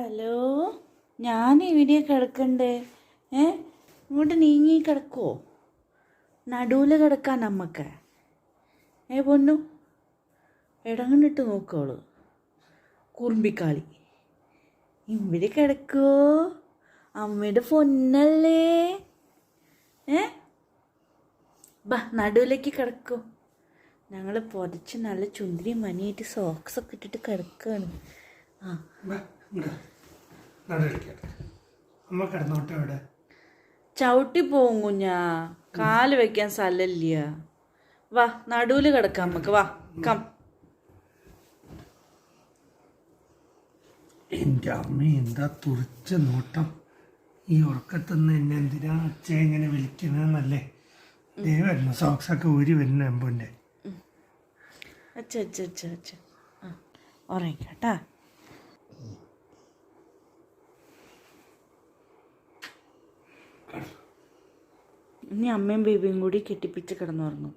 Hello, ഞാൻ ഇവിടെ കിടക്കണ്ടേ? ഇങ്ങോട്ട് നീങ്ങി കിടക്കുമോ? നടുവിൽ കിടക്കാൻ നമ്മക്ക് പൊന്നു ഇടങ്ങണിട്ട് നോക്കോളൂ. കുറുമ്പിക്കാളി ഇവിടെ കിടക്കുമോ? അമ്മയുടെ പൊന്നല്ലേ. ബാ നടുവിലേക്ക് കിടക്കോ. ഞങ്ങൾ പൊതച്ച് നല്ല ചുന്തിരി മനിയായിട്ട് സോക്സൊക്കെ ഇട്ടിട്ട് കിടക്കുകയാണ്. ചവിട്ടി പോവും കുഞ്ഞാ, കാല് വെക്കാൻ സ്ഥലമില്ല. വാ നടുവിൽ കിടക്കാം നമുക്ക്. വാ കം. എൻ്റെ അമ്മ എന്താ തുറിച്ച നോട്ടം. ഈ ഉറക്കത്തുനിന്ന് എന്നെ എന്തിനാണ് അച്ഛ ഇങ്ങനെ വിളിക്കണമെന്നല്ലേ. ദൈവമായിരുന്നു സോക്സൊക്കെ ഊരി വരുന്ന എമ്പുൻ്റെ. അച്ഛ അച്ഛ അച്ഛ അച്ഛ ഉറങ്ങിക്കാട്ടാ. ഇനി അമ്മയും ബേബിയും കൂടി കെട്ടിപ്പിച്ച് കിടന്നുറങ്ങും.